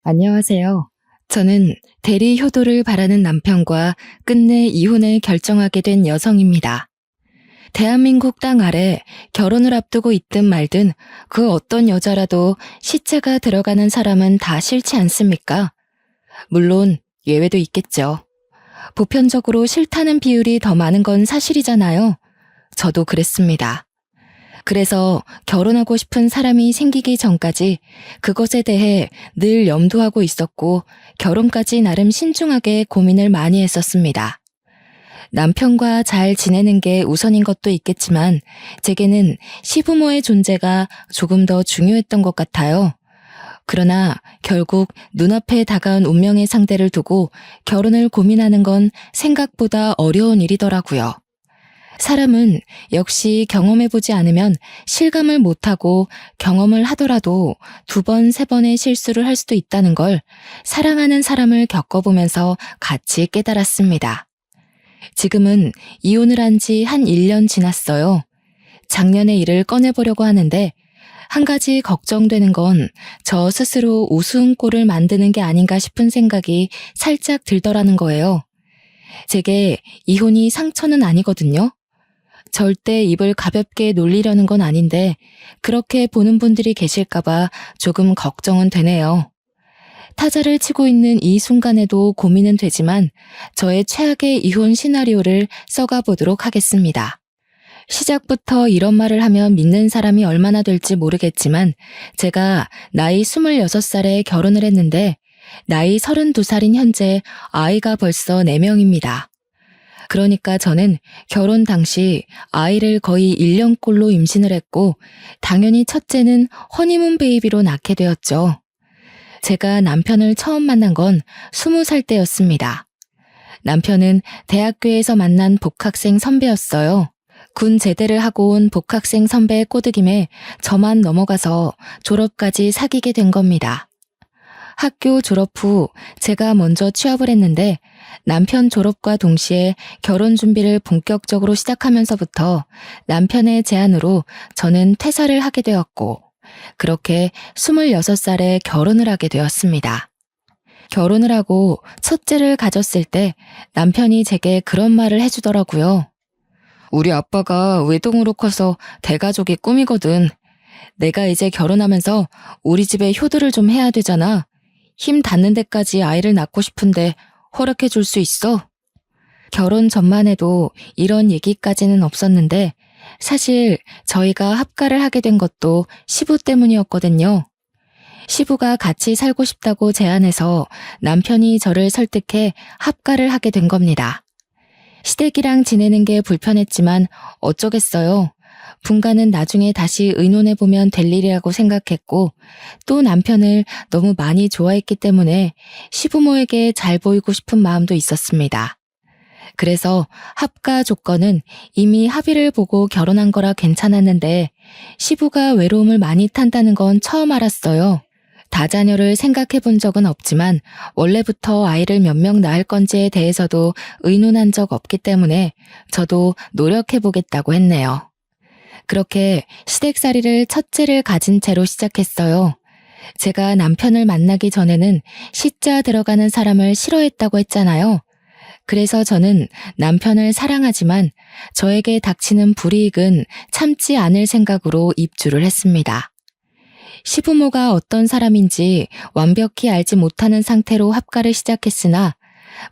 안녕하세요. 저는 대리 효도를 바라는 남편과 끝내 이혼을 결정하게 된 여성입니다. 대한민국 땅 아래 결혼을 앞두고 있든 말든 그 어떤 여자라도 시자가 들어가는 사람은 다 싫지 않습니까? 물론 예외도 있겠죠. 보편적으로 싫다는 비율이 더 많은 건 사실이잖아요. 저도 그랬습니다. 그래서 결혼하고 싶은 사람이 생기기 전까지 그것에 대해 늘 염두하고 있었고 결혼까지 나름 신중하게 고민을 많이 했었습니다. 남편과 잘 지내는 게 우선인 것도 있겠지만 제게는 시부모의 존재가 조금 더 중요했던 것 같아요. 그러나 결국 눈앞에 다가온 운명의 상대를 두고 결혼을 고민하는 건 생각보다 어려운 일이더라고요. 사람은 역시 경험해보지 않으면 실감을 못하고 경험을 하더라도 두 번, 세 번의 실수를 할 수도 있다는 걸 사랑하는 사람을 겪어보면서 같이 깨달았습니다. 지금은 이혼을 한 지 한 1년 지났어요. 작년의 일을 꺼내보려고 하는데 한 가지 걱정되는 건 저 스스로 우스운 꼴을 만드는 게 아닌가 싶은 생각이 살짝 들더라는 거예요. 제게 이혼이 상처는 아니거든요. 절대 입을 가볍게 놀리려는 건 아닌데 그렇게 보는 분들이 계실까봐 조금 걱정은 되네요. 타자를 치고 있는 이 순간에도 고민은 되지만 저의 최악의 이혼 시나리오를 써가 보도록 하겠습니다. 시작부터 이런 말을 하면 믿는 사람이 얼마나 될지 모르겠지만 제가 나이 26살에 결혼을 했는데 나이 32살인 현재 아이가 벌써 4명입니다. 그러니까 저는 결혼 당시 아이를 거의 1년꼴로 임신을 했고 당연히 첫째는 허니문 베이비로 낳게 되었죠. 제가 남편을 처음 만난 건 20살 때였습니다. 남편은 대학교에서 만난 복학생 선배였어요. 군 제대를 하고 온 복학생 선배의 꼬드김에 저만 넘어가서 졸업까지 사귀게 된 겁니다. 학교 졸업 후 제가 먼저 취업을 했는데 남편 졸업과 동시에 결혼 준비를 본격적으로 시작하면서부터 남편의 제안으로 저는 퇴사를 하게 되었고 그렇게 26살에 결혼을 하게 되었습니다. 결혼을 하고 첫째를 가졌을 때 남편이 제게 그런 말을 해주더라고요. 우리 아빠가 외동으로 커서 대가족이 꿈이거든. 내가 이제 결혼하면서 우리 집에 효도를 좀 해야 되잖아. 힘 닿는 데까지 아이를 낳고 싶은데 허락해 줄 수 있어? 결혼 전만 해도 이런 얘기까지는 없었는데 사실 저희가 합가를 하게 된 것도 시부 때문이었거든요. 시부가 같이 살고 싶다고 제안해서 남편이 저를 설득해 합가를 하게 된 겁니다. 시댁이랑 지내는 게 불편했지만 어쩌겠어요. 분가는 나중에 다시 의논해보면 될 일이라고 생각했고 또 남편을 너무 많이 좋아했기 때문에 시부모에게 잘 보이고 싶은 마음도 있었습니다. 그래서 합가 조건은 이미 합의를 보고 결혼한 거라 괜찮았는데 시부가 외로움을 많이 탄다는 건 처음 알았어요. 다자녀를 생각해 본 적은 없지만 원래부터 아이를 몇 명 낳을 건지에 대해서도 의논한 적 없기 때문에 저도 노력해 보겠다고 했네요. 그렇게 시댁살이를 첫째를 가진 채로 시작했어요. 제가 남편을 만나기 전에는 시자 들어가는 사람을 싫어했다고 했잖아요. 그래서 저는 남편을 사랑하지만 저에게 닥치는 불이익은 참지 않을 생각으로 입주를 했습니다. 시부모가 어떤 사람인지 완벽히 알지 못하는 상태로 합가를 시작했으나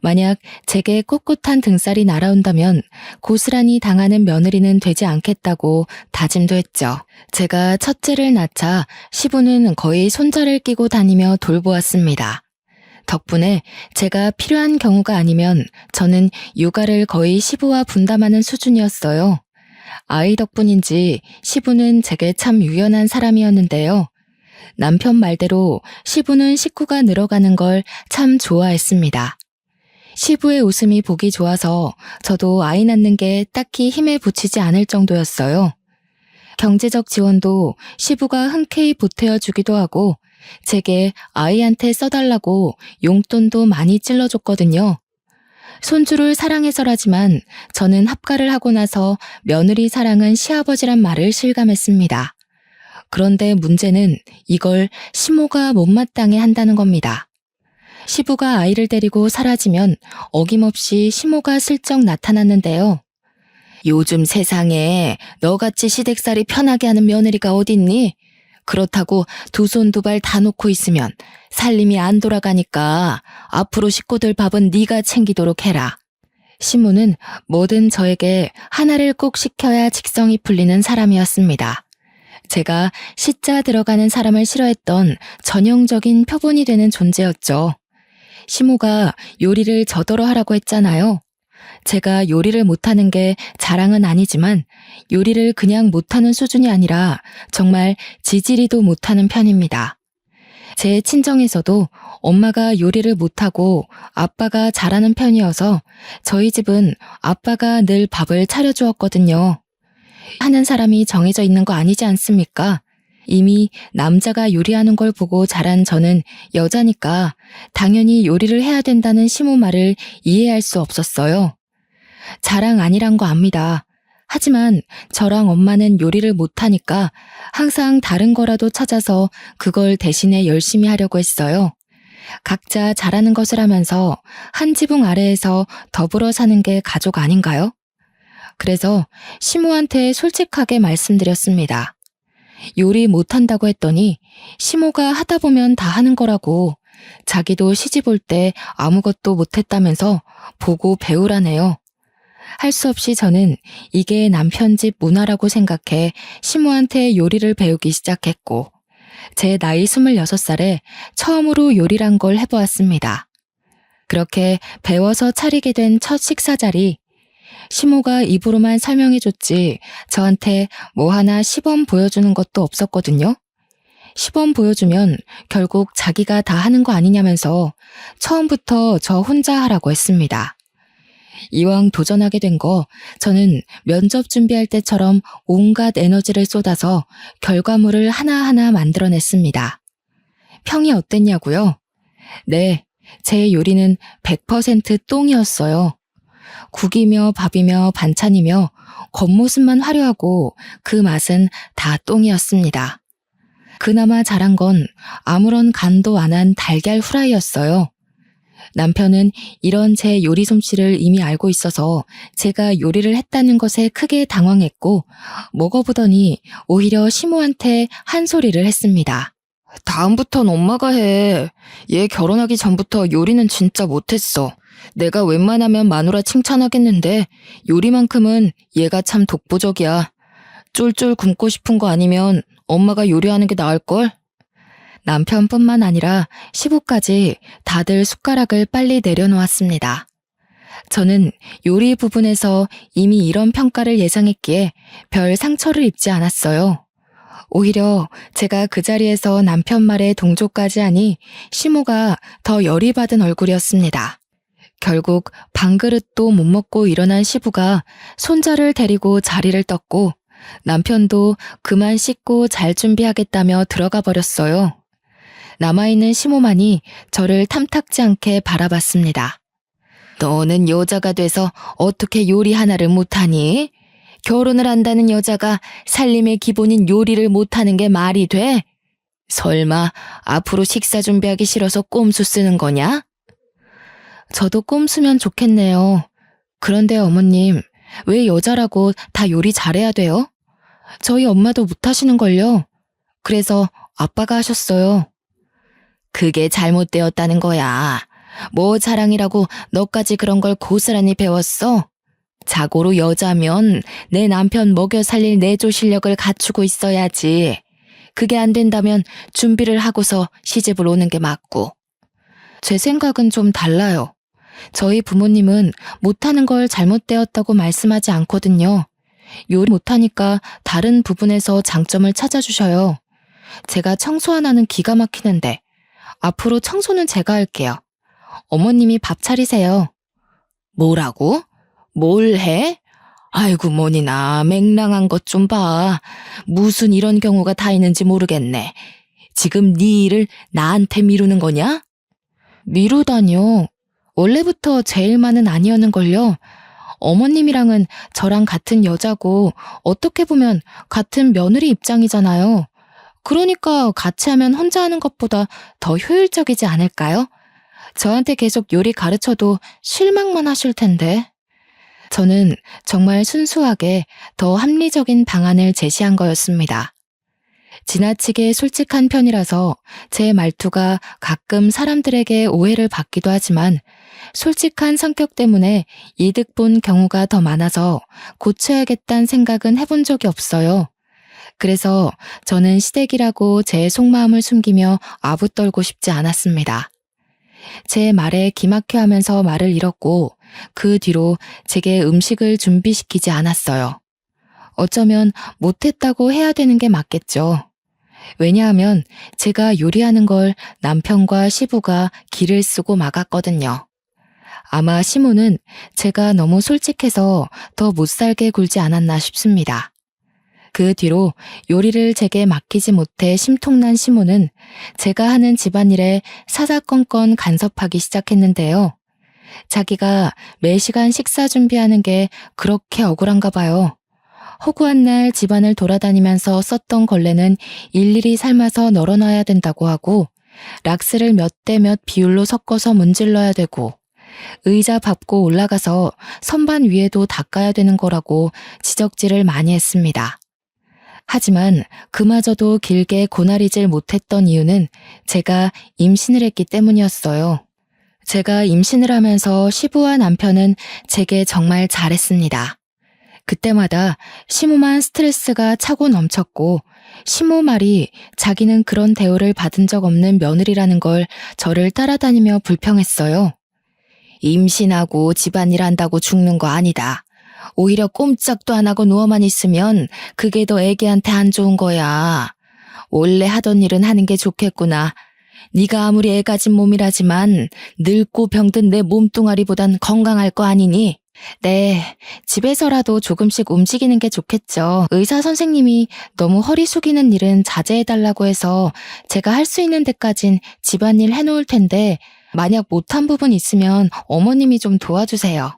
만약 제게 꼿꼿한 등살이 날아온다면 고스란히 당하는 며느리는 되지 않겠다고 다짐도 했죠. 제가 첫째를 낳자 시부는 거의 손자를 끼고 다니며 돌보았습니다. 덕분에 제가 필요한 경우가 아니면 저는 육아를 거의 시부와 분담하는 수준이었어요. 아이 덕분인지 시부는 제게 참 유연한 사람이었는데요. 남편 말대로 시부는 식구가 늘어가는 걸 참 좋아했습니다. 시부의 웃음이 보기 좋아서 저도 아이 낳는 게 딱히 힘에 부치지 않을 정도였어요. 경제적 지원도 시부가 흔쾌히 보태어 주기도 하고 제게 아이한테 써달라고 용돈도 많이 찔러줬거든요. 손주를 사랑해서라지만 저는 합가를 하고 나서 며느리 사랑은 시아버지란 말을 실감했습니다. 그런데 문제는 이걸 시모가 못마땅해 한다는 겁니다. 시부가 아이를 데리고 사라지면 어김없이 시모가 슬쩍 나타났는데요. 요즘 세상에 너같이 시댁살이 편하게 하는 며느리가 어딨니? 그렇다고 두 손 두 발 다 놓고 있으면 살림이 안 돌아가니까 앞으로 식구들 밥은 네가 챙기도록 해라. 시모는 뭐든 저에게 하나를 꼭 시켜야 직성이 풀리는 사람이었습니다. 제가 시자 들어가는 사람을 싫어했던 전형적인 표본이 되는 존재였죠. 시모가 요리를 저더러 하라고 했잖아요. 제가 요리를 못하는 게 자랑은 아니지만 요리를 그냥 못하는 수준이 아니라 정말 지지리도 못하는 편입니다. 제 친정에서도 엄마가 요리를 못하고 아빠가 잘하는 편이어서 저희 집은 아빠가 늘 밥을 차려주었거든요. 하는 사람이 정해져 있는 거 아니지 않습니까? 이미 남자가 요리하는 걸 보고 자란 저는 여자니까 당연히 요리를 해야 된다는 시모 말을 이해할 수 없었어요. 자랑 아니란 거 압니다. 하지만 저랑 엄마는 요리를 못하니까 항상 다른 거라도 찾아서 그걸 대신에 열심히 하려고 했어요. 각자 잘하는 것을 하면서 한 지붕 아래에서 더불어 사는 게 가족 아닌가요? 그래서 시모한테 솔직하게 말씀드렸습니다. 요리 못한다고 했더니 시모가 하다 보면 다 하는 거라고, 자기도 시집 올 때 아무것도 못했다면서 보고 배우라네요. 할 수 없이 저는 이게 남편 집 문화라고 생각해 시모한테 요리를 배우기 시작했고, 제 나이 26살에 처음으로 요리란 걸 해보았습니다. 그렇게 배워서 차리게 된 첫 식사 자리, 시모가 입으로만 설명해줬지 저한테 뭐 하나 시범 보여주는 것도 없었거든요. 시범 보여주면 결국 자기가 다 하는 거 아니냐면서 처음부터 저 혼자 하라고 했습니다. 이왕 도전하게 된 거 저는 면접 준비할 때처럼 온갖 에너지를 쏟아서 결과물을 하나하나 만들어냈습니다. 평이 어땠냐고요? 네, 제 요리는 100% 똥이었어요. 국이며 밥이며 반찬이며 겉모습만 화려하고 그 맛은 다 똥이었습니다. 그나마 잘한 건 아무런 간도 안 한 달걀 후라이였어요. 남편은 이런 제 요리 솜씨를 이미 알고 있어서 제가 요리를 했다는 것에 크게 당황했고, 먹어보더니 오히려 시모한테 한 소리를 했습니다. 다음부턴 엄마가 해. 얘 결혼하기 전부터 요리는 진짜 못했어. 내가 웬만하면 마누라 칭찬하겠는데 요리만큼은 얘가 참 독보적이야. 쫄쫄 굶고 싶은 거 아니면 엄마가 요리하는 게 나을걸? 남편뿐만 아니라 시부까지 다들 숟가락을 빨리 내려놓았습니다. 저는 요리 부분에서 이미 이런 평가를 예상했기에 별 상처를 입지 않았어요. 오히려 제가 그 자리에서 남편 말에 동조까지 하니 시모가 더 열이 받은 얼굴이었습니다. 결국 밥그릇도 못 먹고 일어난 시부가 손자를 데리고 자리를 떴고, 남편도 그만 씻고 잘 준비하겠다며 들어가 버렸어요. 남아있는 시모만이 저를 탐탁지 않게 바라봤습니다. 너는 여자가 돼서 어떻게 요리 하나를 못하니? 결혼을 한다는 여자가 살림의 기본인 요리를 못하는 게 말이 돼? 설마 앞으로 식사 준비하기 싫어서 꼼수 쓰는 거냐? 저도 꼼수면 좋겠네요. 그런데 어머님, 왜 여자라고 다 요리 잘해야 돼요? 저희 엄마도 못하시는걸요. 그래서 아빠가 하셨어요. 그게 잘못되었다는 거야. 뭐 자랑이라고 너까지 그런 걸 고스란히 배웠어? 자고로 여자면 내 남편 먹여 살릴 내조 실력을 갖추고 있어야지. 그게 안 된다면 준비를 하고서 시집을 오는 게 맞고. 제 생각은 좀 달라요. 저희 부모님은 못하는 걸 잘못되었다고 말씀하지 않거든요. 요리 못하니까 다른 부분에서 장점을 찾아주셔요. 제가 청소 하나는 기가 막히는데 앞으로 청소는 제가 할게요. 어머님이 밥 차리세요. 뭐라고? 뭘 해? 아이고 뭐니나 맹랑한 것 좀 봐. 무슨 이런 경우가 다 있는지 모르겠네. 지금 네 일을 나한테 미루는 거냐? 미루다뇨. 원래부터 제 일만은 아니었는걸요. 어머님이랑은 저랑 같은 여자고 어떻게 보면 같은 며느리 입장이잖아요. 그러니까 같이 하면 혼자 하는 것보다 더 효율적이지 않을까요? 저한테 계속 요리 가르쳐도 실망만 하실 텐데. 저는 정말 순수하게 더 합리적인 방안을 제시한 거였습니다. 지나치게 솔직한 편이라서 제 말투가 가끔 사람들에게 오해를 받기도 하지만 솔직한 성격 때문에 이득 본 경우가 더 많아서 고쳐야겠다는 생각은 해본 적이 없어요. 그래서 저는 시댁이라고 제 속마음을 숨기며 아부떨고 싶지 않았습니다. 제 말에 기막혀 하면서 말을 잃었고 그 뒤로 제게 음식을 준비시키지 않았어요. 어쩌면 못했다고 해야 되는 게 맞겠죠. 왜냐하면 제가 요리하는 걸 남편과 시부가 기를 쓰고 막았거든요. 아마 시모는 제가 너무 솔직해서 더 못살게 굴지 않았나 싶습니다. 그 뒤로 요리를 제게 맡기지 못해 심통난 시모는 제가 하는 집안일에 사사건건 간섭하기 시작했는데요. 자기가 매시간 식사 준비하는 게 그렇게 억울한가 봐요. 허구한 날 집안을 돌아다니면서 썼던 걸레는 일일이 삶아서 널어놔야 된다고 하고 락스를 몇 대 몇 비율로 섞어서 문질러야 되고 의자 밟고 올라가서 선반 위에도 닦아야 되는 거라고 지적질을 많이 했습니다. 하지만 그마저도 길게 고나리질 못했던 이유는 제가 임신을 했기 때문이었어요. 제가 임신을 하면서 시부와 남편은 제게 정말 잘했습니다. 그때마다 시모만 스트레스가 차고 넘쳤고 시모 말이 자기는 그런 대우를 받은 적 없는 며느리라는 걸 저를 따라다니며 불평했어요. 임신하고 집안일 한다고 죽는 거 아니다. 오히려 꼼짝도 안 하고 누워만 있으면 그게 더 애기한테 안 좋은 거야. 원래 하던 일은 하는 게 좋겠구나. 네가 아무리 애 가진 몸이라지만 늙고 병든 내 몸뚱아리보단 건강할 거 아니니? 네, 집에서라도 조금씩 움직이는 게 좋겠죠. 의사 선생님이 너무 허리 숙이는 일은 자제해달라고 해서 제가 할 수 있는 데까진 집안일 해놓을 텐데 만약 못한 부분 있으면 어머님이 좀 도와주세요.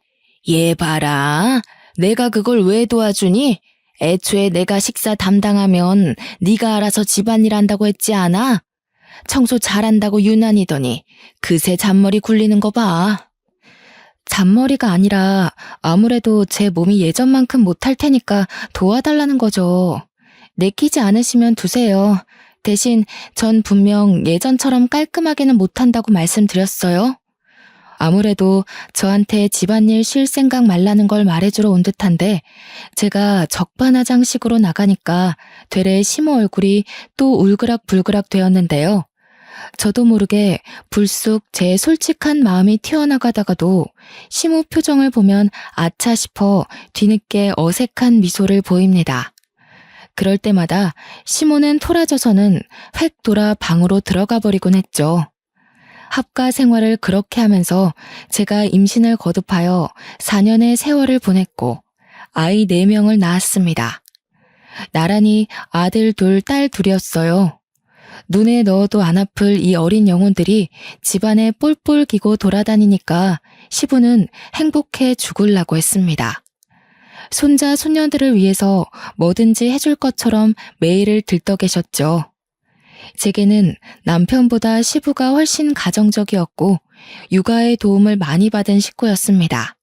얘 봐라. 내가 그걸 왜 도와주니? 애초에 내가 식사 담당하면 네가 알아서 집안일 한다고 했지 않아? 청소 잘한다고 유난이더니 그새 잔머리 굴리는 거 봐. 잔머리가 아니라 아무래도 제 몸이 예전만큼 못할 테니까 도와달라는 거죠. 내키지 않으시면 두세요. 대신 전 분명 예전처럼 깔끔하게는 못한다고 말씀드렸어요. 아무래도 저한테 집안일 쉴 생각 말라는 걸 말해주러 온 듯한데 제가 적반하장식으로 나가니까 되레 시모 얼굴이 또 울그락불그락 되었는데요. 저도 모르게 불쑥 제 솔직한 마음이 튀어나가다가도 시모 표정을 보면 아차 싶어 뒤늦게 어색한 미소를 보입니다. 그럴 때마다 시모는 토라져서는 획 돌아 방으로 들어가 버리곤 했죠. 합가 생활을 그렇게 하면서 제가 임신을 거듭하여 4년의 세월을 보냈고 아이 4명을 낳았습니다. 나란히 아들 둘, 딸 둘이었어요. 눈에 넣어도 안 아플 이 어린 영혼들이 집안에 뿔뿔 기고 돌아다니니까 시부는 행복해 죽으려고 했습니다. 손자, 손녀들을 위해서 뭐든지 해줄 것처럼 매일을 들떠 계셨죠. 제게는 남편보다 시부가 훨씬 가정적이었고 육아의 도움을 많이 받은 식구였습니다.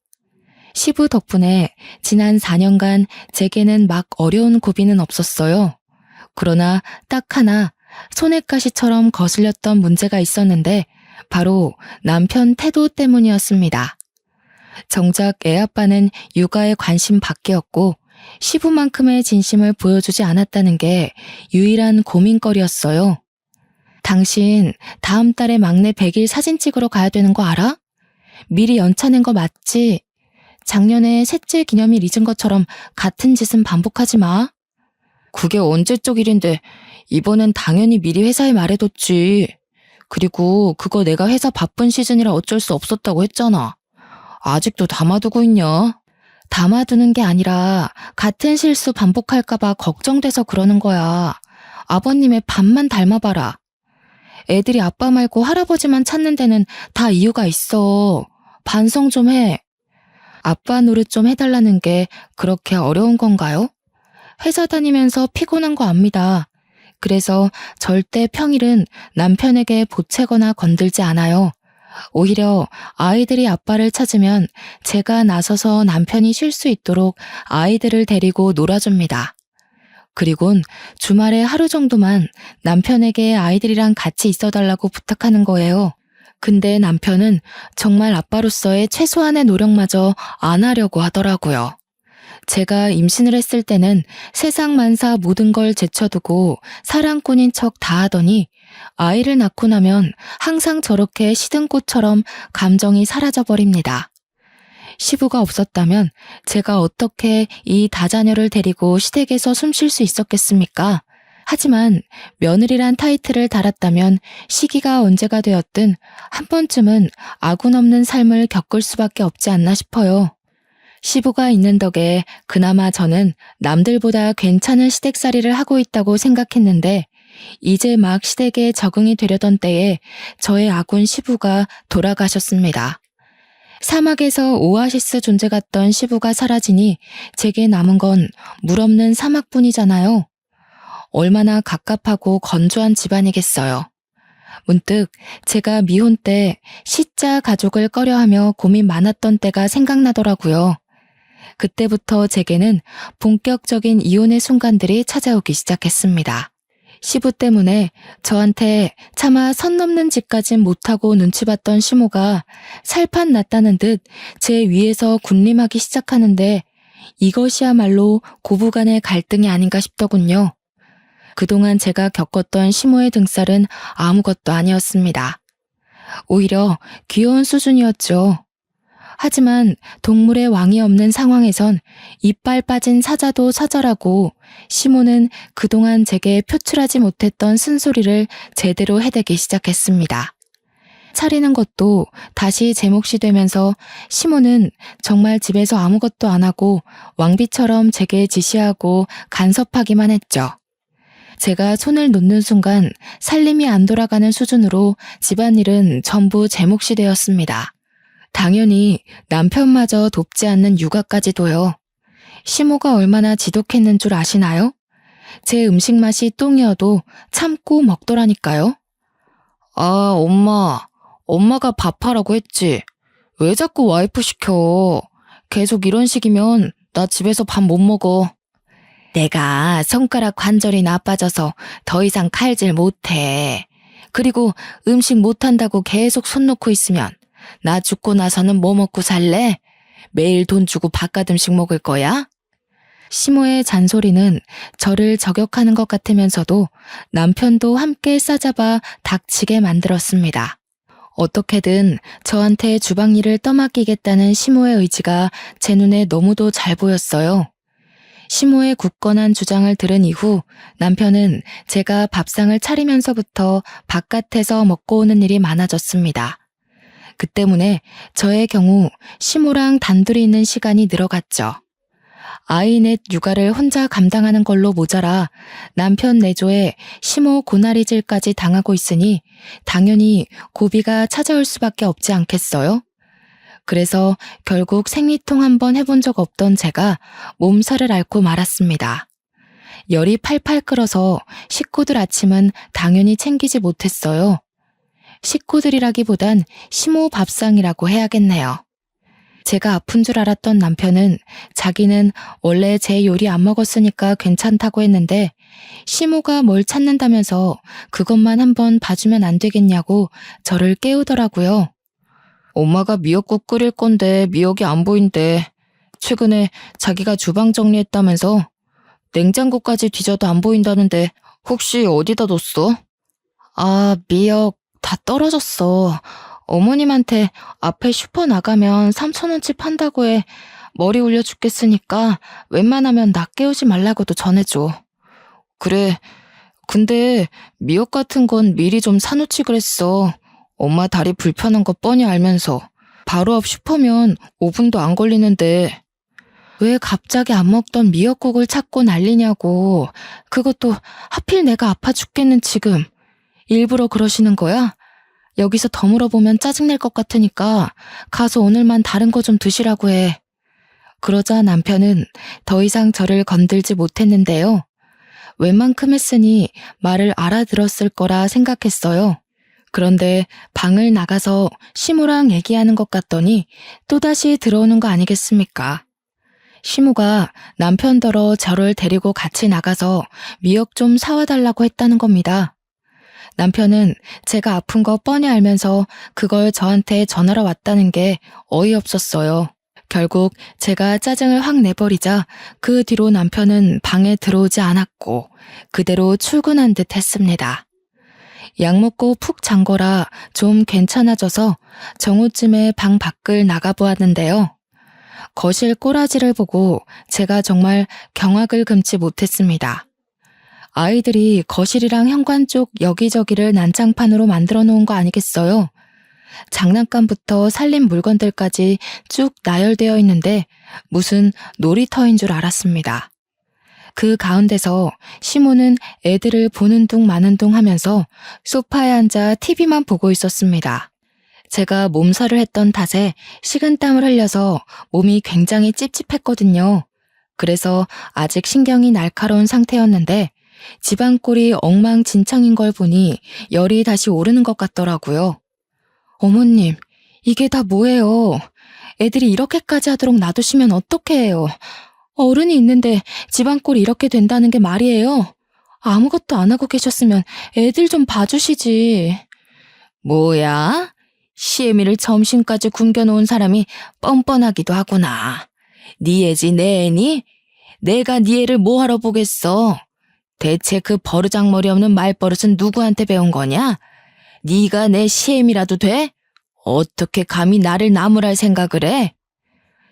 시부 덕분에 지난 4년간 제게는 막 어려운 고비는 없었어요. 그러나 딱 하나 소냇가시처럼 거슬렸던 문제가 있었는데 바로 남편 태도 때문이었습니다. 정작 애아빠는 육아에 관심 밖이었고 시부만큼의 진심을 보여주지 않았다는 게 유일한 고민거리였어요. 당신 다음 달에 막내 100일 사진 찍으러 가야 되는 거 알아? 미리 연차 낸 거 맞지? 작년에 셋째 기념일 잊은 것처럼 같은 짓은 반복하지 마. 그게 언제적 일인데 이번엔 당연히 미리 회사에 말해뒀지. 그리고 그거 내가 회사 바쁜 시즌이라 어쩔 수 없었다고 했잖아. 아직도 담아두고 있냐? 담아두는 게 아니라 같은 실수 반복할까봐 걱정돼서 그러는 거야. 아버님의 반만 닮아봐라. 애들이 아빠 말고 할아버지만 찾는 데는 다 이유가 있어. 반성 좀 해. 아빠 노릇 좀 해달라는 게 그렇게 어려운 건가요? 회사 다니면서 피곤한 거 압니다. 그래서 절대 평일은 남편에게 보채거나 건들지 않아요. 오히려 아이들이 아빠를 찾으면 제가 나서서 남편이 쉴 수 있도록 아이들을 데리고 놀아줍니다. 그리곤 주말에 하루 정도만 남편에게 아이들이랑 같이 있어달라고 부탁하는 거예요. 근데 남편은 정말 아빠로서의 최소한의 노력마저 안 하려고 하더라고요. 제가 임신을 했을 때는 세상 만사 모든 걸 제쳐두고 사랑꾼인 척 다 하더니 아이를 낳고 나면 항상 저렇게 시든 꽃처럼 감정이 사라져버립니다. 시부가 없었다면 제가 어떻게 이 다자녀를 데리고 시댁에서 숨 쉴 수 있었겠습니까? 하지만 며느리란 타이틀을 달았다면 시기가 언제가 되었든 한 번쯤은 아군 없는 삶을 겪을 수밖에 없지 않나 싶어요. 시부가 있는 덕에 그나마 저는 남들보다 괜찮은 시댁살이를 하고 있다고 생각했는데 이제 막 시댁에 적응이 되려던 때에 저의 아군 시부가 돌아가셨습니다. 사막에서 오아시스 존재 같던 시부가 사라지니 제게 남은 건 물 없는 사막뿐이잖아요. 얼마나 갑갑하고 건조한 집안이겠어요. 문득 제가 미혼 때 시자 가족을 꺼려하며 고민 많았던 때가 생각나더라고요. 그때부터 제게는 본격적인 이혼의 순간들이 찾아오기 시작했습니다. 시부 때문에 저한테 차마 선 넘는 짓까진 못하고 눈치 봤던 시모가 살판 났다는 듯 제 위에서 군림하기 시작하는데 이것이야말로 고부간의 갈등이 아닌가 싶더군요. 그동안 제가 겪었던 시모의 등살은 아무것도 아니었습니다. 오히려 귀여운 수준이었죠. 하지만 동물의 왕이 없는 상황에선 이빨 빠진 사자도 사자라고 시모는 그동안 제게 표출하지 못했던 쓴소리를 제대로 해대기 시작했습니다. 차리는 것도 다시 제 몫이 되면서 시모는 정말 집에서 아무것도 안 하고 왕비처럼 제게 지시하고 간섭하기만 했죠. 제가 손을 놓는 순간 살림이 안 돌아가는 수준으로 집안일은 전부 제 몫이 되었습니다. 당연히 남편마저 돕지 않는 육아까지도요. 시모가 얼마나 지독했는 줄 아시나요? 제 음식 맛이 똥이어도 참고 먹더라니까요. 아, 엄마가 밥하라고 했지. 왜 자꾸 와이프 시켜? 계속 이런 식이면 나 집에서 밥 못 먹어. 내가 손가락 관절이 나빠져서 더 이상 칼질 못해. 그리고 음식 못한다고 계속 손 놓고 있으면 나 죽고 나서는 뭐 먹고 살래? 매일 돈 주고 바깥 음식 먹을 거야? 시모의 잔소리는 저를 저격하는 것 같으면서도 남편도 함께 싸잡아 닥치게 만들었습니다. 어떻게든 저한테 주방 일을 떠맡기겠다는 시모의 의지가 제 눈에 너무도 잘 보였어요. 시모의 굳건한 주장을 들은 이후 남편은 제가 밥상을 차리면서부터 바깥에서 먹고 오는 일이 많아졌습니다. 그 때문에 저의 경우 시모랑 단둘이 있는 시간이 늘어갔죠. 아이 넷 육아를 혼자 감당하는 걸로 모자라 남편 내조에 시모 고나리질까지 당하고 있으니 당연히 고비가 찾아올 수밖에 없지 않겠어요? 그래서 결국 생리통 한번 해본 적 없던 제가 몸살을 앓고 말았습니다. 열이 팔팔 끓어서 식구들 아침은 당연히 챙기지 못했어요. 식구들이라기보단 시모 밥상이라고 해야겠네요. 제가 아픈 줄 알았던 남편은 자기는 원래 제 요리 안 먹었으니까 괜찮다고 했는데 시모가 뭘 찾는다면서 그것만 한번 봐주면 안 되겠냐고 저를 깨우더라고요. 엄마가 미역국 끓일 건데 미역이 안 보인대. 최근에 자기가 주방 정리했다면서 냉장고까지 뒤져도 안 보인다는데 혹시 어디다 뒀어? 아, 미역 다 떨어졌어. 어머님한테 앞에 슈퍼 나가면 3,000원치 판다고 해. 머리 울려 죽겠으니까 웬만하면 나 깨우지 말라고도 전해줘. 그래. 근데 미역 같은 건 미리 좀 사놓지 그랬어. 엄마 다리 불편한 거 뻔히 알면서. 바로 앞 슈퍼면 5분도 안 걸리는데. 왜 갑자기 안 먹던 미역국을 찾고 난리냐고. 그것도 하필 내가 아파 죽겠는 지금. 일부러 그러시는 거야? 여기서 더 물어보면 짜증낼 것 같으니까 가서 오늘만 다른 거 좀 드시라고 해. 그러자 남편은 더 이상 저를 건들지 못했는데요. 웬만큼 했으니 말을 알아들었을 거라 생각했어요. 그런데 방을 나가서 시무랑 얘기하는 것 같더니 또다시 들어오는 거 아니겠습니까? 시무가 남편더러 저를 데리고 같이 나가서 미역 좀 사와달라고 했다는 겁니다. 남편은 제가 아픈 거 뻔히 알면서 그걸 저한테 전하러 왔다는 게 어이없었어요. 결국 제가 짜증을 확 내버리자 그 뒤로 남편은 방에 들어오지 않았고 그대로 출근한 듯 했습니다. 약 먹고 푹 잔 거라 좀 괜찮아져서 정오쯤에 방 밖을 나가보았는데요. 거실 꼬라지를 보고 제가 정말 경악을 금치 못했습니다. 아이들이 거실이랑 현관 쪽 여기저기를 난장판으로 만들어 놓은 거 아니겠어요? 장난감부터 살림 물건들까지 쭉 나열되어 있는데 무슨 놀이터인 줄 알았습니다. 그 가운데서 시모는 애들을 보는 둥 마는 둥 하면서 소파에 앉아 TV만 보고 있었습니다. 제가 몸살을 했던 탓에 식은땀을 흘려서 몸이 굉장히 찝찝했거든요. 그래서 아직 신경이 날카로운 상태였는데 집안꼴이 엉망진창인 걸 보니 열이 다시 오르는 것 같더라고요. 어머님, 이게 다 뭐예요? 애들이 이렇게까지 하도록 놔두시면 어떻게 해요? 어른이 있는데 집안꼴이 이렇게 된다는 게 말이에요? 아무것도 안 하고 계셨으면 애들 좀 봐주시지. 뭐야? 시애미를 점심까지 굶겨놓은 사람이 뻔뻔하기도 하구나. 네 애지 내 애니? 내가 네 애를 뭐하러 보겠어? 대체 그 버르장머리 없는 말버릇은 누구한테 배운 거냐? 네가 내 시애미라도 돼? 어떻게 감히 나를 나무랄 생각을 해?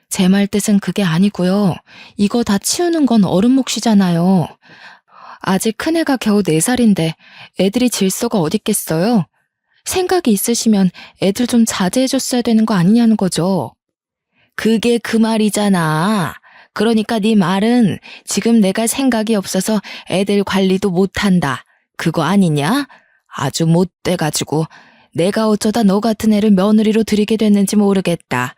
제 말 뜻은 그게 아니고요. 이거 다 치우는 건 어른 몫이잖아요. 아직 큰애가 겨우 4살인데 애들이 질서가 어딨겠어요? 생각이 있으시면 애들 좀 자제해줬어야 되는 거 아니냐는 거죠. 그게 그 말이잖아. 그러니까 네 말은 지금 내가 생각이 없어서 애들 관리도 못한다. 그거 아니냐? 아주 못돼가지고 내가 어쩌다 너 같은 애를 며느리로 들이게 됐는지 모르겠다.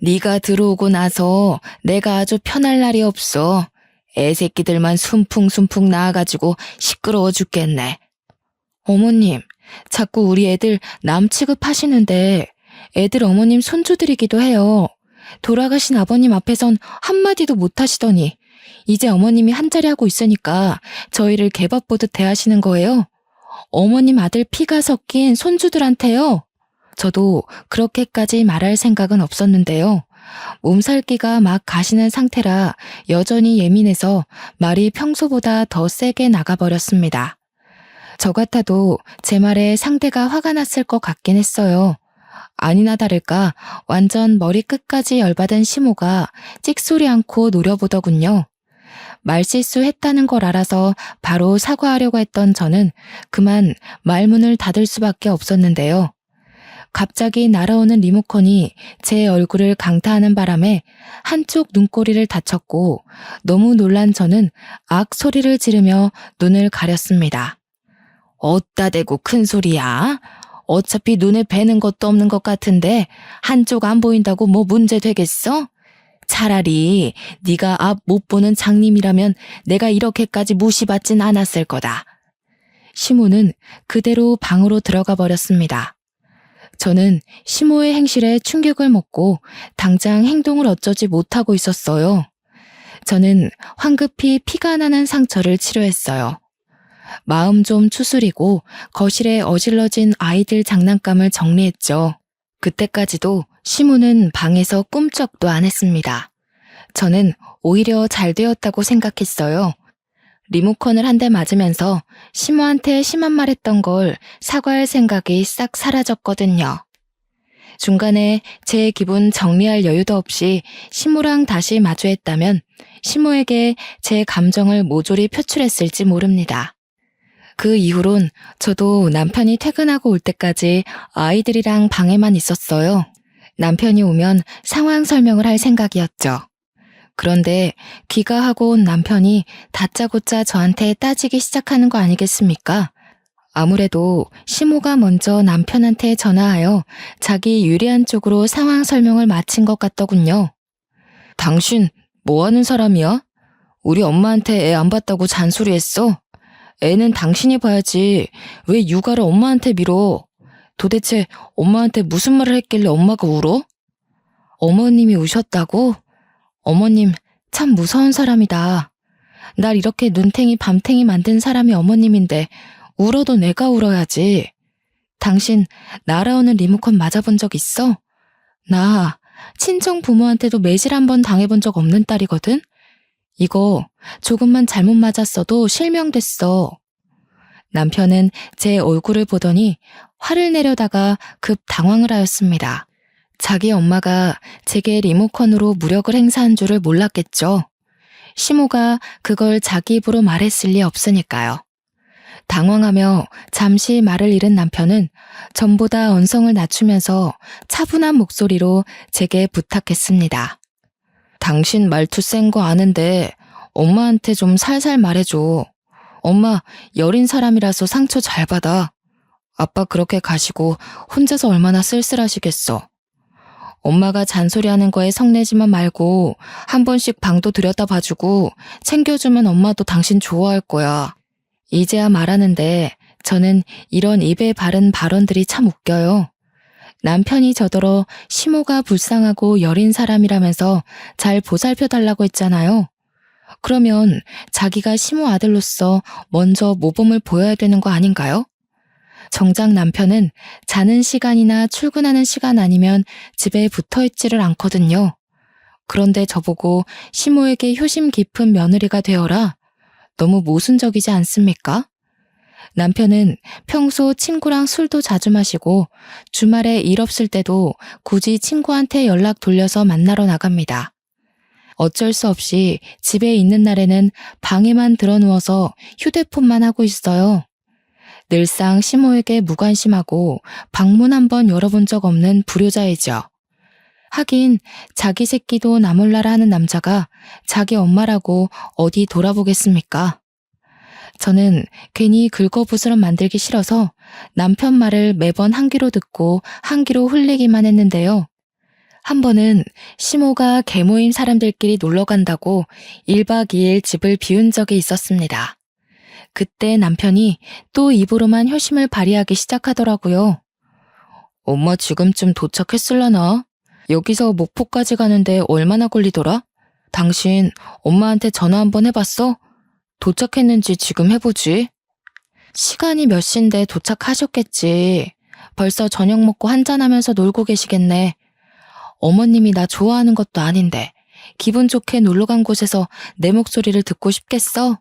네가 들어오고 나서 내가 아주 편할 날이 없어. 애새끼들만 숨풍숨풍 나와가지고 시끄러워 죽겠네. 어머님, 자꾸 우리 애들 남 취급하시는데 애들 어머님 손주들이기도 해요. 돌아가신 아버님 앞에선 한마디도 못하시더니 이제 어머님이 한자리 하고 있으니까 저희를 개밥 보듯 대하시는 거예요? 어머님 아들 피가 섞인 손주들한테요? 저도 그렇게까지 말할 생각은 없었는데요. 몸살기가 막 가시는 상태라 여전히 예민해서 말이 평소보다 더 세게 나가버렸습니다. 저 같아도 제 말에 상대가 화가 났을 것 같긴 했어요. 아니나 다를까 완전 머리 끝까지 열받은 시모가 찍소리 않고 노려보더군요. 말실수했다는 걸 알아서 바로 사과하려고 했던 저는 그만 말문을 닫을 수밖에 없었는데요. 갑자기 날아오는 리모컨이 제 얼굴을 강타하는 바람에 한쪽 눈꼬리를 다쳤고 너무 놀란 저는 악 소리를 지르며 눈을 가렸습니다. 어따 대고 큰 소리야? 어차피 눈에 뵈는 것도 없는 것 같은데 한쪽 안 보인다고 뭐 문제 되겠어? 차라리 네가 앞 못 보는 장님이라면 내가 이렇게까지 무시받진 않았을 거다. 시모는 그대로 방으로 들어가 버렸습니다. 저는 시모의 행실에 충격을 먹고 당장 행동을 어쩌지 못하고 있었어요. 저는 황급히 피가 나는 상처를 치료했어요. 마음 좀 추스리고 거실에 어질러진 아이들 장난감을 정리했죠. 그때까지도 시모는 방에서 꿈쩍도 안 했습니다. 저는 오히려 잘 되었다고 생각했어요. 리모컨을 한 대 맞으면서 시모한테 심한 말 했던 걸 사과할 생각이 싹 사라졌거든요. 중간에 제 기분 정리할 여유도 없이 시모랑 다시 마주했다면 시모에게 제 감정을 모조리 표출했을지 모릅니다. 그 이후론 저도 남편이 퇴근하고 올 때까지 아이들이랑 방에만 있었어요. 남편이 오면 상황 설명을 할 생각이었죠. 그런데 귀가하고 온 남편이 다짜고짜 저한테 따지기 시작하는 거 아니겠습니까? 아무래도 시모가 먼저 남편한테 전화하여 자기 유리한 쪽으로 상황 설명을 마친 것 같더군요. 당신 뭐 하는 사람이야? 우리 엄마한테 애 안 봤다고 잔소리했어? 애는 당신이 봐야지. 왜 육아를 엄마한테 밀어? 도대체 엄마한테 무슨 말을 했길래 엄마가 울어? 어머님이 우셨다고? 어머님 참 무서운 사람이다. 날 이렇게 눈탱이 밤탱이 만든 사람이 어머님인데 울어도 내가 울어야지. 당신 날아오는 리모컨 맞아본 적 있어? 나 친정 부모한테도 매질 한 번 당해본 적 없는 딸이거든? 이거 조금만 잘못 맞았어도 실명됐어. 남편은 제 얼굴을 보더니 화를 내려다가 급 당황을 하였습니다. 자기 엄마가 제게 리모컨으로 무력을 행사한 줄을 몰랐겠죠. 시모가 그걸 자기 입으로 말했을 리 없으니까요. 당황하며 잠시 말을 잃은 남편은 전보다 언성을 낮추면서 차분한 목소리로 제게 부탁했습니다. 당신 말투 센 거 아는데 엄마한테 좀 살살 말해줘. 엄마 여린 사람이라서 상처 잘 받아. 아빠 그렇게 가시고 혼자서 얼마나 쓸쓸하시겠어. 엄마가 잔소리하는 거에 성내지만 말고 한 번씩 방도 들여다봐주고 챙겨주면 엄마도 당신 좋아할 거야. 이제야 말하는데 저는 이런 입에 바른 발언들이 참 웃겨요. 남편이 저더러 시모가 불쌍하고 여린 사람이라면서 잘 보살펴달라고 했잖아요. 그러면 자기가 시모 아들로서 먼저 모범을 보여야 되는 거 아닌가요? 정작 남편은 자는 시간이나 출근하는 시간 아니면 집에 붙어있지를 않거든요. 그런데 저보고 시모에게 효심 깊은 며느리가 되어라. 너무 모순적이지 않습니까? 남편은 평소 친구랑 술도 자주 마시고 주말에 일 없을 때도 굳이 친구한테 연락 돌려서 만나러 나갑니다. 어쩔 수 없이 집에 있는 날에는 방에만 들어누워서 휴대폰만 하고 있어요. 늘상 시모에게 무관심하고 방문 한번 열어본 적 없는 불효자이죠. 하긴 자기 새끼도 나몰라라 하는 남자가 자기 엄마라고 어디 돌아보겠습니까? 저는 괜히 긁어부스럼 만들기 싫어서 남편 말을 매번 한 귀로 듣고 한 귀로 흘리기만 했는데요. 한 번은 시모가 개모임 사람들끼리 놀러 간다고 1박 2일 집을 비운 적이 있었습니다. 그때 남편이 또 입으로만 효심을 발휘하기 시작하더라고요. 엄마 지금쯤 도착했을라나? 여기서 목포까지 가는데 얼마나 걸리더라? 당신 엄마한테 전화 한번 해봤어? 도착했는지 지금 해보지. 시간이 몇 시인데 도착하셨겠지. 벌써 저녁 먹고 한잔하면서 놀고 계시겠네. 어머님이 나 좋아하는 것도 아닌데 기분 좋게 놀러 간 곳에서 내 목소리를 듣고 싶겠어?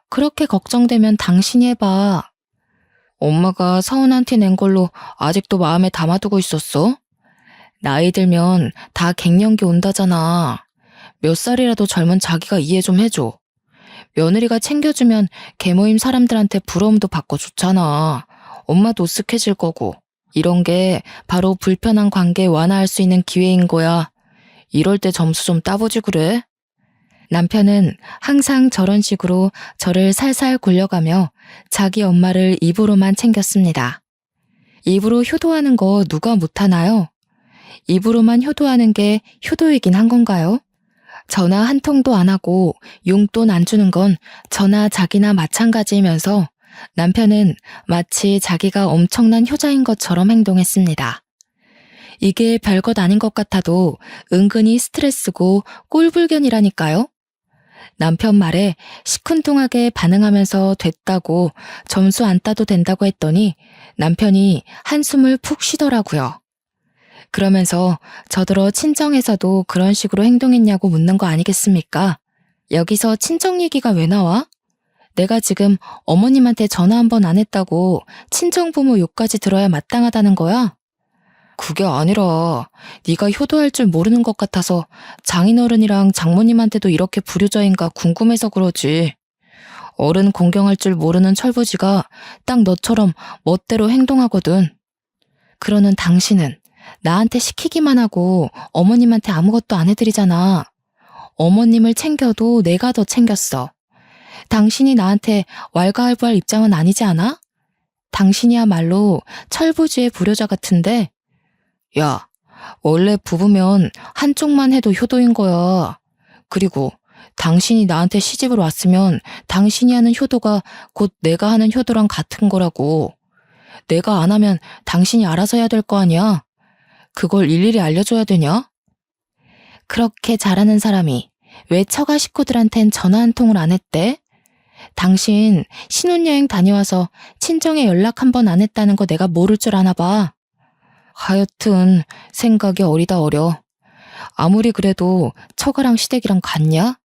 그렇게 걱정되면 당신이 해봐. 엄마가 서운한 티 낸 걸로 아직도 마음에 담아두고 있었어? 나이 들면 다 갱년기 온다잖아. 몇 살이라도 젊은 자기가 이해 좀 해줘. 며느리가 챙겨주면 계모임 사람들한테 부러움도 받고 좋잖아. 엄마도 으쓱해질 거고. 이런 게 바로 불편한 관계 완화할 수 있는 기회인 거야. 이럴 때 점수 좀 따보지 그래? 남편은 항상 저런 식으로 저를 살살 굴려가며 자기 엄마를 입으로만 챙겼습니다. 입으로 효도하는 거 누가 못하나요? 입으로만 효도하는 게 효도이긴 한 건가요? 전화 한 통도 안 하고 용돈 안 주는 건 저나 자기나 마찬가지이면서 남편은 마치 자기가 엄청난 효자인 것처럼 행동했습니다. 이게 별것 아닌 것 같아도 은근히 스트레스고 꼴불견이라니까요. 남편 말에 시큰둥하게 반응하면서 됐다고 점수 안 따도 된다고 했더니 남편이 한숨을 푹 쉬더라고요. 그러면서 저더러 친정에서도 그런 식으로 행동했냐고 묻는 거 아니겠습니까? 여기서 친정 얘기가 왜 나와? 내가 지금 어머님한테 전화 한 번 안 했다고 친정부모 욕까지 들어야 마땅하다는 거야? 그게 아니라 네가 효도할 줄 모르는 것 같아서 장인어른이랑 장모님한테도 이렇게 불효자인가 궁금해서 그러지. 어른 공경할 줄 모르는 철부지가 딱 너처럼 멋대로 행동하거든. 그러는 당신은 나한테 시키기만 하고 어머님한테 아무것도 안 해드리잖아. 어머님을 챙겨도 내가 더 챙겼어. 당신이 나한테 왈가왈부할 입장은 아니지 않아? 당신이야말로 철부지의 불효자 같은데. 야, 원래 부부면 한쪽만 해도 효도인 거야. 그리고 당신이 나한테 시집을 왔으면 당신이 하는 효도가 곧 내가 하는 효도랑 같은 거라고. 내가 안 하면 당신이 알아서 해야 될 거 아니야. 그걸 일일이 알려줘야 되냐? 그렇게 잘하는 사람이 왜 처가 식구들한텐 전화 한 통을 안 했대? 당신 신혼여행 다녀와서 친정에 연락 한 번 안 했다는 거 내가 모를 줄 아나 봐. 하여튼 생각이 어리다 어려. 아무리 그래도 처가랑 시댁이랑 같냐?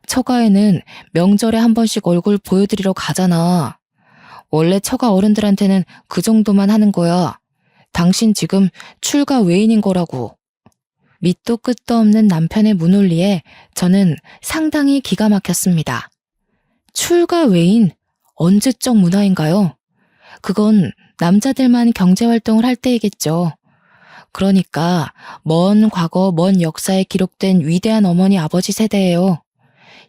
처가에는 명절에 한 번씩 얼굴 보여드리러 가잖아. 원래 처가 어른들한테는 그 정도만 하는 거야. 당신 지금 출가 외인인 거라고. 밑도 끝도 없는 남편의 문논리에 저는 상당히 기가 막혔습니다. 출가 외인? 언제적 문화인가요? 그건 남자들만 경제활동을 할 때이겠죠. 그러니까 먼 과거 먼 역사에 기록된 위대한 어머니 아버지 세대예요.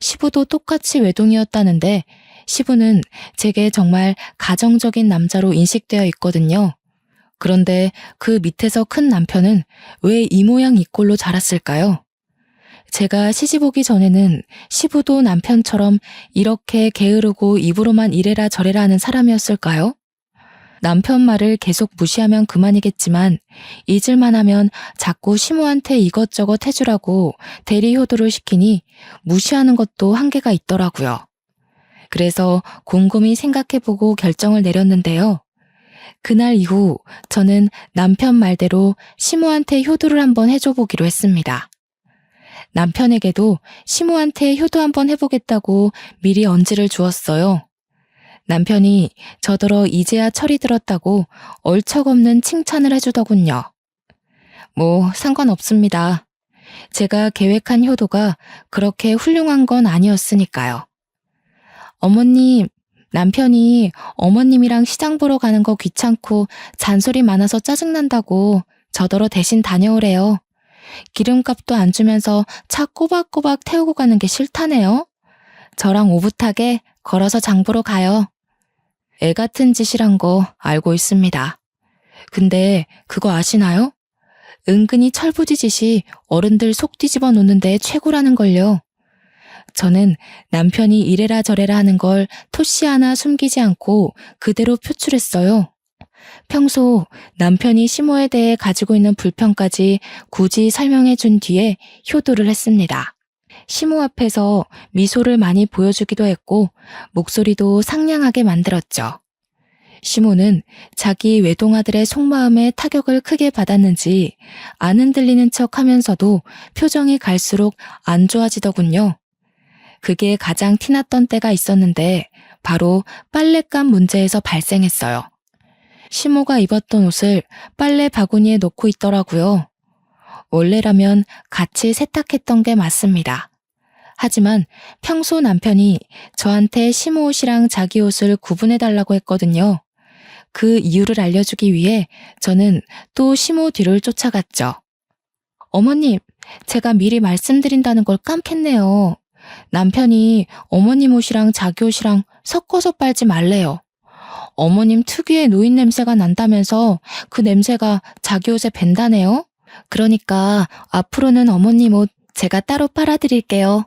시부도 똑같이 외동이었다는데 시부는 제게 정말 가정적인 남자로 인식되어 있거든요. 그런데 그 밑에서 큰 남편은 왜 이 모양 이 꼴로 자랐을까요? 제가 시집 오기 전에는 시부도 남편처럼 이렇게 게으르고 입으로만 이래라 저래라 하는 사람이었을까요? 남편 말을 계속 무시하면 그만이겠지만 잊을만 하면 자꾸 시모한테 이것저것 해주라고 대리 효도를 시키니 무시하는 것도 한계가 있더라고요. 그래서 곰곰이 생각해보고 결정을 내렸는데요. 그날 이후 저는 남편 말대로 시모한테 효도를 한번 해줘보기로 했습니다. 남편에게도 시모한테 효도 한번 해보겠다고 미리 언지를 주었어요. 남편이 저더러 이제야 철이 들었다고 얼척없는 칭찬을 해주더군요. 뭐 상관없습니다. 제가 계획한 효도가 그렇게 훌륭한 건 아니었으니까요. 어머님, 남편이 어머님이랑 시장 보러 가는 거 귀찮고 잔소리 많아서 짜증난다고 저더러 대신 다녀오래요. 기름값도 안 주면서 차 꼬박꼬박 태우고 가는 게 싫다네요. 저랑 오붓하게 걸어서 장 보러 가요. 애 같은 짓이란 거 알고 있습니다. 근데 그거 아시나요? 은근히 철부지 짓이 어른들 속 뒤집어 놓는데 최고라는 걸요. 저는 남편이 이래라 저래라 하는 걸 토시 하나 숨기지 않고 그대로 표출했어요. 평소 남편이 시모에 대해 가지고 있는 불평까지 굳이 설명해 준 뒤에 효도를 했습니다. 시모 앞에서 미소를 많이 보여주기도 했고 목소리도 상냥하게 만들었죠. 시모는 자기 외동아들의 속마음에 타격을 크게 받았는지 안 흔들리는 척 하면서도 표정이 갈수록 안 좋아지더군요. 그게 가장 티났던 때가 있었는데 바로 빨랫감 문제에서 발생했어요. 시모가 입었던 옷을 빨래 바구니에 넣고 있더라고요. 원래라면 같이 세탁했던 게 맞습니다. 하지만 평소 남편이 저한테 시모 옷이랑 자기 옷을 구분해달라고 했거든요. 그 이유를 알려주기 위해 저는 또 시모 뒤를 쫓아갔죠. 어머님, 제가 미리 말씀드린다는 걸 깜했네요. 남편이 어머님 옷이랑 자기 옷이랑 섞어서 빨지 말래요. 어머님 특유의 노인 냄새가 난다면서 그 냄새가 자기 옷에 밴다네요. 그러니까 앞으로는 어머님 옷 제가 따로 빨아드릴게요.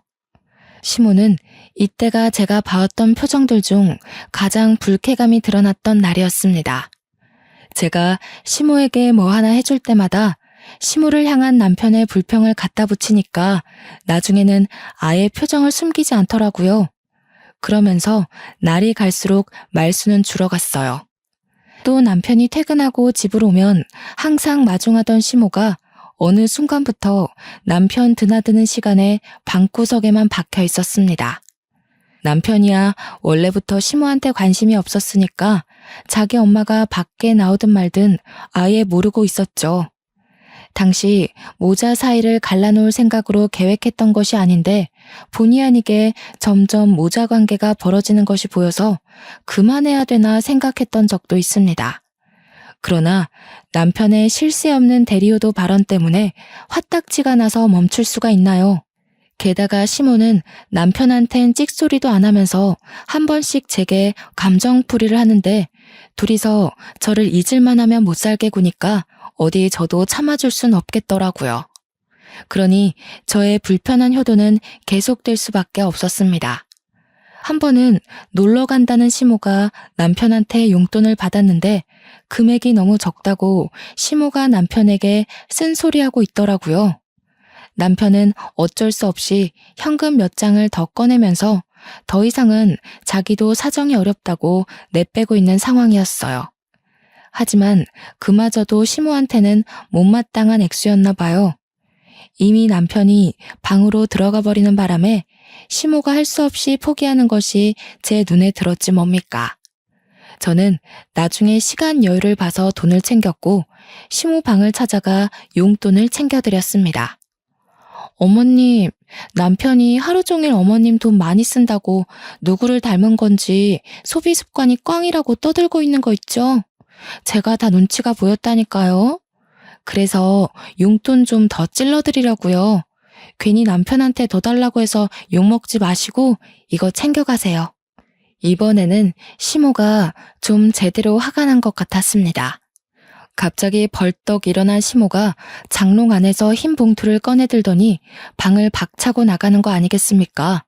시모는 이때가 제가 봐왔던 표정들 중 가장 불쾌감이 드러났던 날이었습니다. 제가 시모에게 뭐 하나 해줄 때마다 시모를 향한 남편의 불평을 갖다 붙이니까 나중에는 아예 표정을 숨기지 않더라고요. 그러면서 날이 갈수록 말수는 줄어갔어요. 또 남편이 퇴근하고 집으로 오면 항상 마중하던 시모가 어느 순간부터 남편 드나드는 시간에 방구석에만 박혀 있었습니다. 남편이야 원래부터 시모한테 관심이 없었으니까 자기 엄마가 밖에 나오든 말든 아예 모르고 있었죠. 당시 모자 사이를 갈라놓을 생각으로 계획했던 것이 아닌데 본의 아니게 점점 모자 관계가 벌어지는 것이 보여서 그만해야 되나 생각했던 적도 있습니다. 그러나 남편의 쉴 새 없는 대리효도 발언 때문에 화딱지가 나서 멈출 수가 있나요? 게다가 시모는 남편한텐 찍소리도 안 하면서 한 번씩 제게 감정풀이를 하는데 둘이서 저를 잊을만 하면 못 살게 구니까 어디 저도 참아줄 순 없겠더라고요. 그러니 저의 불편한 효도는 계속될 수밖에 없었습니다. 한 번은 놀러 간다는 시모가 남편한테 용돈을 받았는데 금액이 너무 적다고 시모가 남편에게 쓴소리하고 있더라고요. 남편은 어쩔 수 없이 현금 몇 장을 더 꺼내면서 더 이상은 자기도 사정이 어렵다고 내빼고 있는 상황이었어요. 하지만 그마저도 시모한테는 못마땅한 액수였나 봐요. 이미 남편이 방으로 들어가 버리는 바람에 시모가 할 수 없이 포기하는 것이 제 눈에 들었지 뭡니까. 저는 나중에 시간 여유를 봐서 돈을 챙겼고 시모 방을 찾아가 용돈을 챙겨드렸습니다. 어머님, 남편이 하루 종일 어머님 돈 많이 쓴다고 누구를 닮은 건지 소비 습관이 꽝이라고 떠들고 있는 거 있죠? 제가 다 눈치가 보였다니까요. 그래서 용돈 좀 더 찔러드리려고요. 괜히 남편한테 더 달라고 해서 욕먹지 마시고 이거 챙겨가세요. 이번에는 시모가 좀 제대로 화가 난 것 같았습니다. 갑자기 벌떡 일어난 시모가 장롱 안에서 흰 봉투를 꺼내들더니 방을 박차고 나가는 거 아니겠습니까?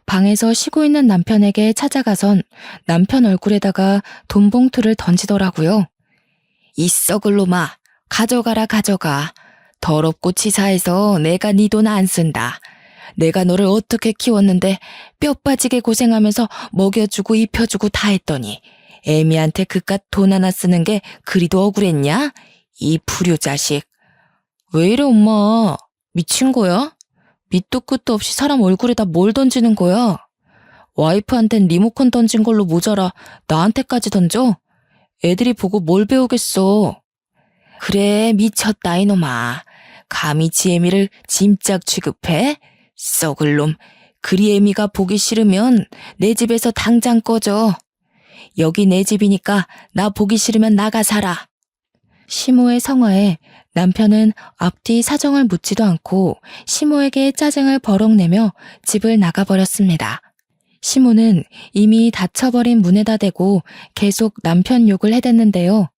방에서 쉬고 있는 남편에게 찾아가선 남편 얼굴에다가 돈 봉투를 던지더라고요. 이 썩을 놈아, 가져가라 가져가. 더럽고 치사해서 내가 네 돈 안 쓴다. 내가 너를 어떻게 키웠는데 뼈 빠지게 고생하면서 먹여주고 입혀주고 다 했더니 애미한테 그깟 돈 하나 쓰는 게 그리도 억울했냐? 이 불효 자식. 왜 이래 엄마? 미친 거야? 밑도 끝도 없이 사람 얼굴에다 뭘 던지는 거야? 와이프한텐 리모컨 던진 걸로 모자라 나한테까지 던져? 애들이 보고 뭘 배우겠어. 그래 미쳤다 이놈아. 감히 지애미를 짐짝 취급해? 썩을 놈. 그리 애미가 보기 싫으면 내 집에서 당장 꺼져. 여기 내 집이니까 나 보기 싫으면 나가 살아. 시모의 성화에 남편은 앞뒤 사정을 묻지도 않고 시모에게 짜증을 버럭 내며 집을 나가버렸습니다. 시모는 이미 닫혀버린 문에다 대고 계속 남편 욕을 해댔는데요.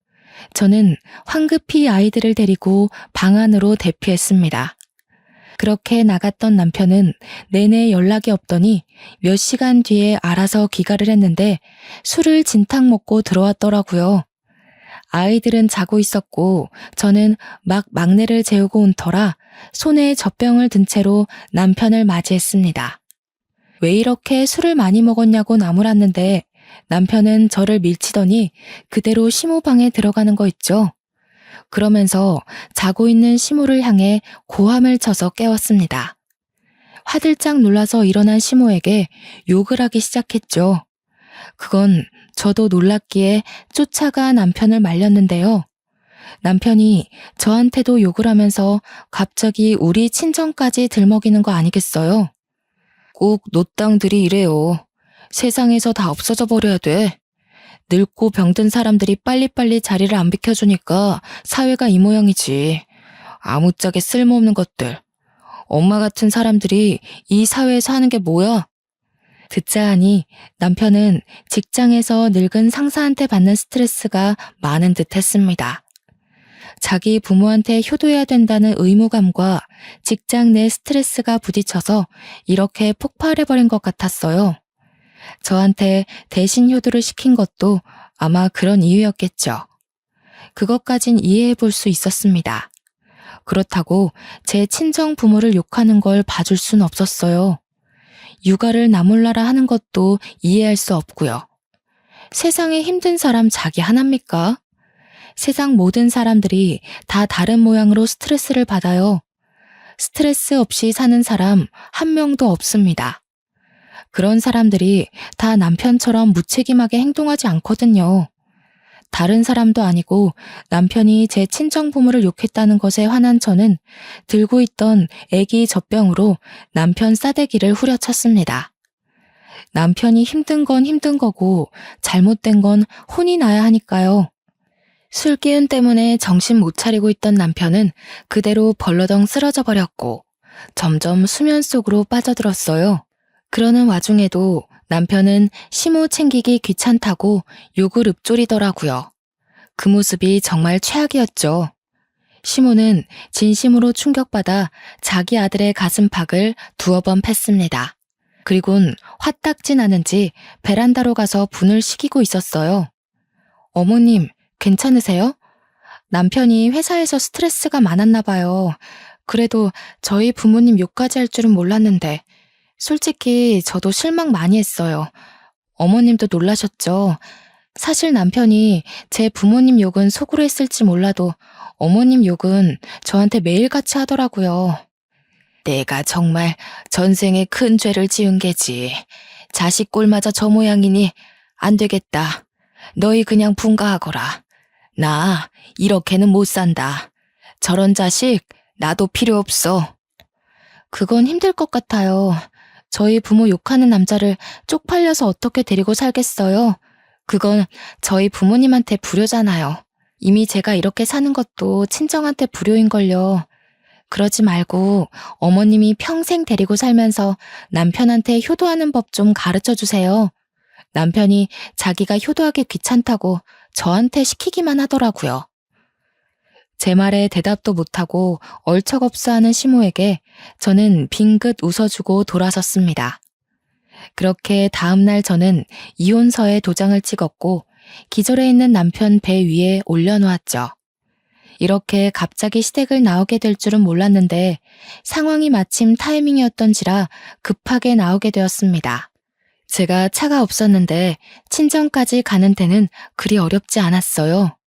저는 황급히 아이들을 데리고 방 안으로 대피했습니다. 그렇게 나갔던 남편은 내내 연락이 없더니 몇 시간 뒤에 알아서 귀가를 했는데 술을 진탕 먹고 들어왔더라고요. 아이들은 자고 있었고 저는 막 막내를 재우고 온 터라 손에 젖병을 든 채로 남편을 맞이했습니다. 왜 이렇게 술을 많이 먹었냐고 나무랐는데 남편은 저를 밀치더니 그대로 시모 방에 들어가는 거 있죠. 그러면서 자고 있는 시모를 향해 고함을 쳐서 깨웠습니다. 화들짝 놀라서 일어난 시모에게 욕을 하기 시작했죠. 그건 저도 놀랐기에 쫓아가 남편을 말렸는데요. 남편이 저한테도 욕을 하면서 갑자기 우리 친정까지 들먹이는 거 아니겠어요? 꼭 노땅들이 이래요. 세상에서 다 없어져 버려야 돼. 늙고 병든 사람들이 빨리빨리 자리를 안 비켜주니까 사회가 이 모양이지. 아무짝에 쓸모없는 것들. 엄마 같은 사람들이 이 사회에서 하는 게 뭐야? 듣자 하니 남편은 직장에서 늙은 상사한테 받는 스트레스가 많은 듯 했습니다. 자기 부모한테 효도해야 된다는 의무감과 직장 내 스트레스가 부딪혀서 이렇게 폭발해버린 것 같았어요. 저한테 대신 효도를 시킨 것도 아마 그런 이유였겠죠. 그것까진 이해해 볼 수 있었습니다. 그렇다고 제 친정 부모를 욕하는 걸 봐줄 순 없었어요. 육아를 나몰라라 하는 것도 이해할 수 없고요. 세상에 힘든 사람 자기 하나입니까? 세상 모든 사람들이 다 다른 모양으로 스트레스를 받아요. 스트레스 없이 사는 사람 한 명도 없습니다. 그런 사람들이 다 남편처럼 무책임하게 행동하지 않거든요. 다른 사람도 아니고 남편이 제 친정부모를 욕했다는 것에 화난 저는 들고 있던 애기 젖병으로 남편 싸대기를 후려쳤습니다. 남편이 힘든 건 힘든 거고 잘못된 건 혼이 나야 하니까요. 술 기운 때문에 정신 못 차리고 있던 남편은 그대로 벌러덩 쓰러져 버렸고 점점 수면 속으로 빠져들었어요. 그러는 와중에도 남편은 시모 챙기기 귀찮다고 욕을 읊조리더라고요. 그 모습이 정말 최악이었죠. 시모는 진심으로 충격받아 자기 아들의 가슴팍을 두어 번 팼습니다. 그리곤 화딱지 나는지 베란다로 가서 분을 식이고 있었어요. 어머님, 괜찮으세요? 남편이 회사에서 스트레스가 많았나 봐요. 그래도 저희 부모님 욕까지 할 줄은 몰랐는데 솔직히 저도 실망 많이 했어요. 어머님도 놀라셨죠? 사실 남편이 제 부모님 욕은 속으로 했을지 몰라도 어머님 욕은 저한테 매일같이 하더라고요. 내가 정말 전생에 큰 죄를 지은 게지. 자식 꼴마저 저 모양이니 안 되겠다. 너희 그냥 분가하거라. 나 이렇게는 못 산다. 저런 자식 나도 필요 없어. 그건 힘들 것 같아요. 저희 부모 욕하는 남자를 쪽팔려서 어떻게 데리고 살겠어요? 그건 저희 부모님한테 불효잖아요. 이미 제가 이렇게 사는 것도 친정한테 불효인걸요. 그러지 말고 어머님이 평생 데리고 살면서 남편한테 효도하는 법 좀 가르쳐 주세요. 남편이 자기가 효도하기 귀찮다고 저한테 시키기만 하더라고요. 제 말에 대답도 못하고 얼척없어하는 시모에게 저는 빙긋 웃어주고 돌아섰습니다. 그렇게 다음날 저는 이혼서에 도장을 찍었고 기절해 있는 남편 배 위에 올려놓았죠. 이렇게 갑자기 시댁을 나오게 될 줄은 몰랐는데 상황이 마침 타이밍이었던지라 급하게 나오게 되었습니다. 제가 차가 없었는데 친정까지 가는 데는 그리 어렵지 않았어요.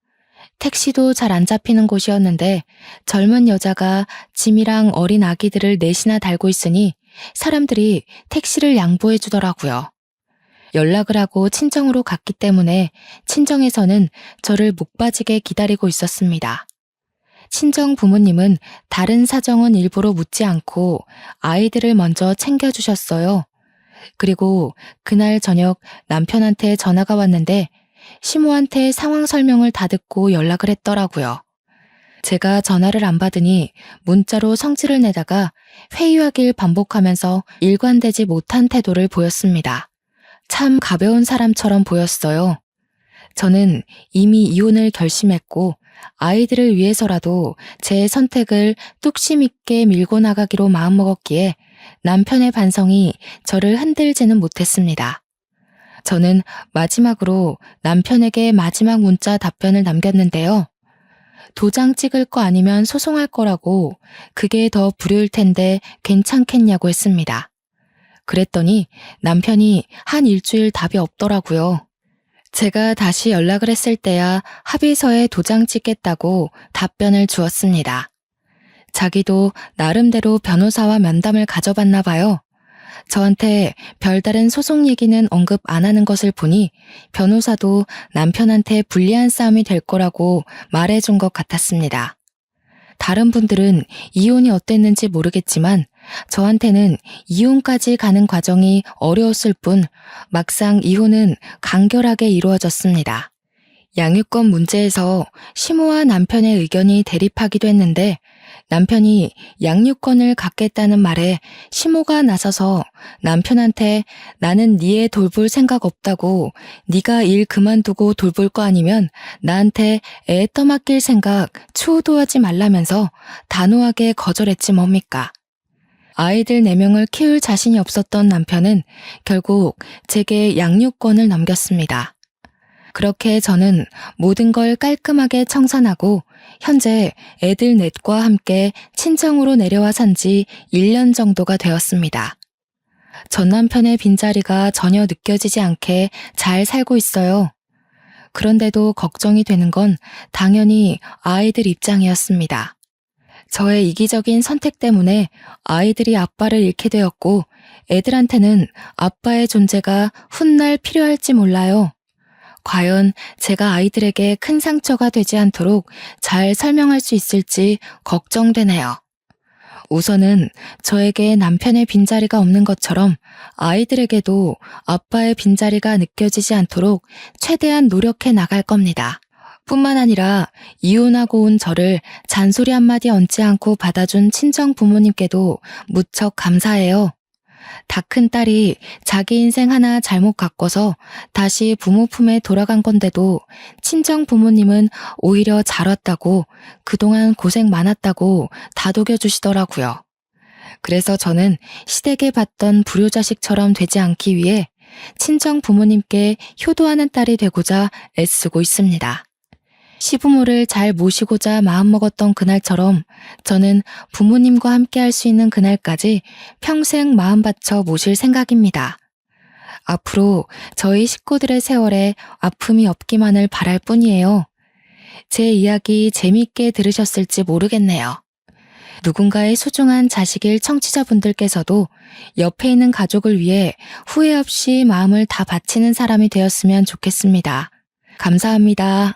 택시도 잘 안 잡히는 곳이었는데 젊은 여자가 짐이랑 어린 아기들을 넷이나 달고 있으니 사람들이 택시를 양보해 주더라고요. 연락을 하고 친정으로 갔기 때문에 친정에서는 저를 목 빠지게 기다리고 있었습니다. 친정 부모님은 다른 사정은 일부러 묻지 않고 아이들을 먼저 챙겨주셨어요. 그리고 그날 저녁 남편한테 전화가 왔는데 시모한테 상황 설명을 다 듣고 연락을 했더라고요. 제가 전화를 안 받으니 문자로 성질을 내다가 회유하길 반복하면서 일관되지 못한 태도를 보였습니다. 참 가벼운 사람처럼 보였어요. 저는 이미 이혼을 결심했고 아이들을 위해서라도 제 선택을 뚝심 있게 밀고 나가기로 마음먹었기에 남편의 반성이 저를 흔들지는 못했습니다. 저는 마지막으로 남편에게 마지막 문자 답변을 남겼는데요. 도장 찍을 거 아니면 소송할 거라고 그게 더 불효일 텐데 괜찮겠냐고 했습니다. 그랬더니 남편이 한 일주일 답이 없더라고요. 제가 다시 연락을 했을 때야 합의서에 도장 찍겠다고 답변을 주었습니다. 자기도 나름대로 변호사와 면담을 가져봤나 봐요. 저한테 별다른 소송 얘기는 언급 안 하는 것을 보니 변호사도 남편한테 불리한 싸움이 될 거라고 말해준 것 같았습니다. 다른 분들은 이혼이 어땠는지 모르겠지만 저한테는 이혼까지 가는 과정이 어려웠을 뿐 막상 이혼은 간결하게 이루어졌습니다. 양육권 문제에서 시모와 남편의 의견이 대립하기도 했는데 남편이 양육권을 갖겠다는 말에 시모가 나서서 남편한테 나는 네 애 돌볼 생각 없다고 네가 일 그만두고 돌볼 거 아니면 나한테 애 떠맡길 생각 추호도 하지 말라면서 단호하게 거절했지 뭡니까. 아이들 4명을 키울 자신이 없었던 남편은 결국 제게 양육권을 넘겼습니다. 그렇게 저는 모든 걸 깔끔하게 청산하고 현재 애들 넷과 함께 친정으로 내려와 산 지 1년 정도가 되었습니다. 전 남편의 빈자리가 전혀 느껴지지 않게 잘 살고 있어요. 그런데도 걱정이 되는 건 당연히 아이들 입장이었습니다. 저의 이기적인 선택 때문에 아이들이 아빠를 잃게 되었고 애들한테는 아빠의 존재가 훗날 필요할지 몰라요. 과연 제가 아이들에게 큰 상처가 되지 않도록 잘 설명할 수 있을지 걱정되네요. 우선은 저에게 남편의 빈자리가 없는 것처럼 아이들에게도 아빠의 빈자리가 느껴지지 않도록 최대한 노력해 나갈 겁니다. 뿐만 아니라 이혼하고 온 저를 잔소리 한마디 얹지 않고 받아준 친정 부모님께도 무척 감사해요. 다 큰 딸이 자기 인생 하나 잘못 가꿔서 다시 부모 품에 돌아간 건데도 친정 부모님은 오히려 잘 왔다고 그동안 고생 많았다고 다독여 주시더라고요. 그래서 저는 시댁에 봤던 불효자식처럼 되지 않기 위해 친정 부모님께 효도하는 딸이 되고자 애쓰고 있습니다. 시부모를 잘 모시고자 마음먹었던 그날처럼 저는 부모님과 함께 할 수 있는 그날까지 평생 마음 바쳐 모실 생각입니다. 앞으로 저희 식구들의 세월에 아픔이 없기만을 바랄 뿐이에요. 제 이야기 재미있게 들으셨을지 모르겠네요. 누군가의 소중한 자식일 청취자분들께서도 옆에 있는 가족을 위해 후회 없이 마음을 다 바치는 사람이 되었으면 좋겠습니다. 감사합니다.